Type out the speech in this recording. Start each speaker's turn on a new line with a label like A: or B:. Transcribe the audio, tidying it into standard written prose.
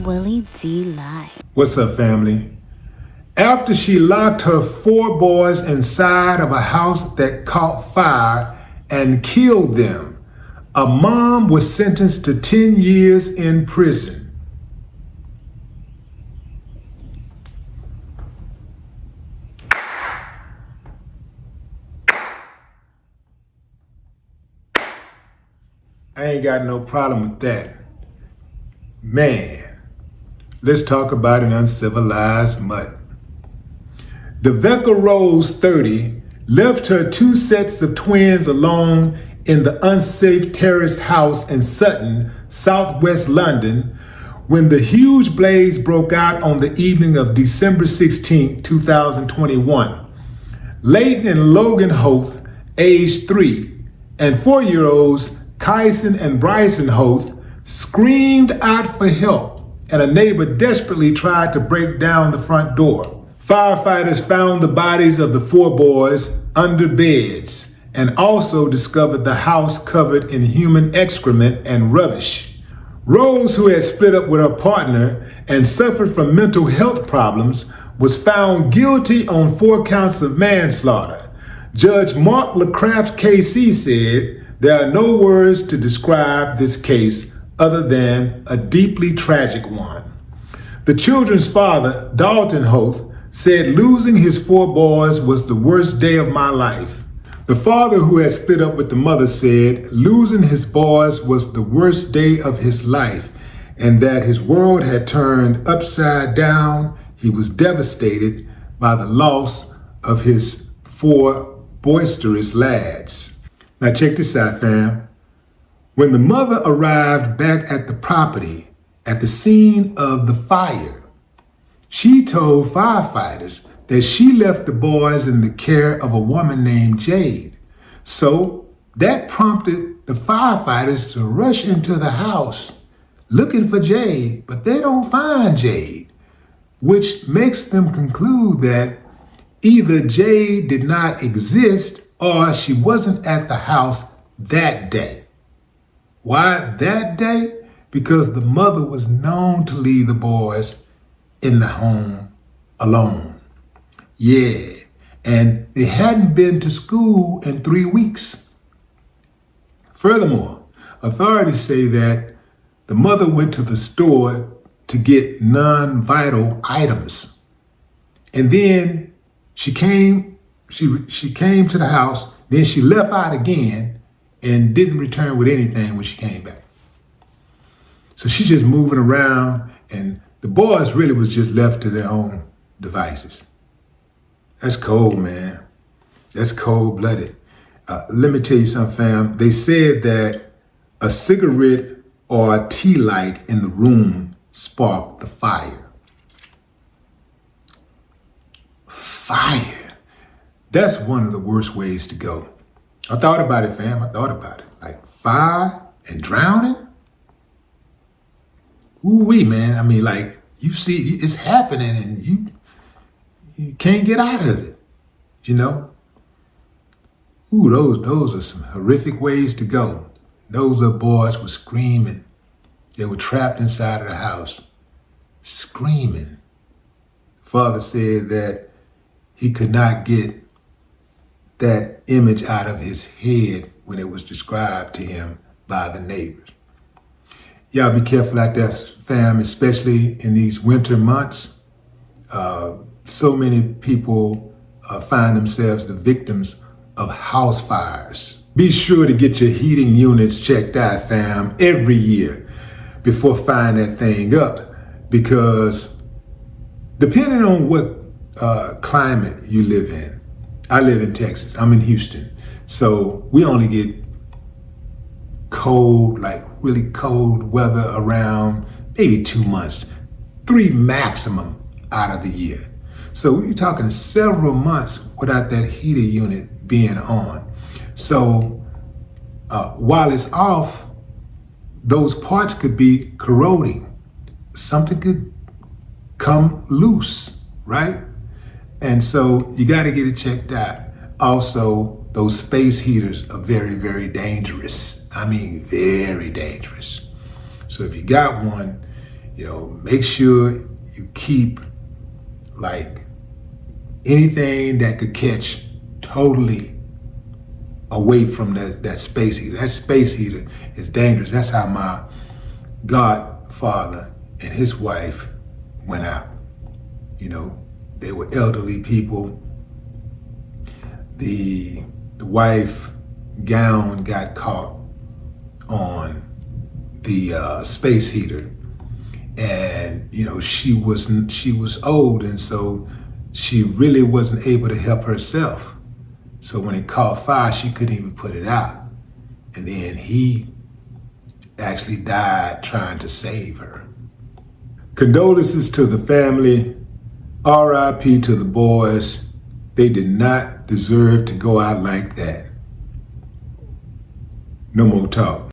A: Willie D. Live.
B: What's up, family? After she locked her 4 boys inside of a house that caught fire and killed them, a mom was sentenced to 10 years in prison. I ain't got no problem with that. Man, let's talk about an uncivilized mutt. Devecca Rose, 30, left her 2 sets of twins alone in the unsafe terraced house in Sutton, southwest London, when the huge blaze broke out on the evening of December 16, 2021. Leighton and Logan Hoth, aged 3, and 4-year-olds Kyson and Bryson Hoth screamed out for help, and a neighbor desperately tried to break down the front door. Firefighters found the bodies of the 4 boys under beds and also discovered the house covered in human excrement and rubbish. Rose, who had split up with her partner and suffered from mental health problems, was found guilty on 4 counts of manslaughter. Judge Mark LaCraft KC said, "There are no words to describe this case other than a deeply tragic one." The children's father, Dalton Hoth, said losing his 4 boys was the worst day of my life. The father, who had split up with the mother, said losing his boys was the worst day of his life and that his world had turned upside down. He was devastated by the loss of his 4 boisterous lads. Now check this out, fam. When the mother arrived back at the property at the scene of the fire, she told firefighters that she left the boys in the care of a woman named Jade. So that prompted the firefighters to rush into the house looking for Jade, but they don't find Jade, which makes them conclude that either Jade did not exist or she wasn't at the house that day. Why that day? Because the mother was known to leave the boys in the home alone. Yeah, and they hadn't been to school in 3 weeks. Furthermore, authorities say that the mother went to the store to get non-vital items. And then she came to the house, then she left out again and didn't return with anything when she came back. So she's just moving around, and the boys really was just left to their own devices. That's cold, man. That's cold-blooded. Let me tell you something, fam. They said that a cigarette or a tea light in the room sparked the fire. Fire. That's one of the worst ways to go. I thought about it, fam. I thought about it. Like fire and drowning. Ooh-wee, man. I mean, like, you see it's happening and you can't get out of it, you know? Ooh, those are some horrific ways to go. Those little boys were screaming. They were trapped inside of the house, screaming. Father said that he could not get that image out of his head when it was described to him by the neighbors. Y'all be careful out there, fam, especially in these winter months. So many people find themselves the victims of house fires. Be sure to get your heating units checked out, fam, every year before firing that thing up, because depending on what climate you live in, I live in Texas. I'm in Houston. So we only get cold, like really cold weather around maybe 2 months, 3 maximum out of the year. So we're talking several months without that heater unit being on. So while it's off, those parts could be corroding. Something could come loose, right? And so you got to get it checked out. Also, those space heaters are very, very dangerous. I mean, very dangerous. So if you got one, Make sure you keep like anything that could catch totally away from that space heater. That space heater is dangerous. That's how my godfather and his wife went out. They were elderly people. The wife gown got caught on the space heater, and she was old, and so she really wasn't able to help herself. So when it caught fire, she couldn't even put it out, and then he actually died trying to save her. Condolences to the family. R.I.P. to the boys. They did not deserve to go out like that. No more talk.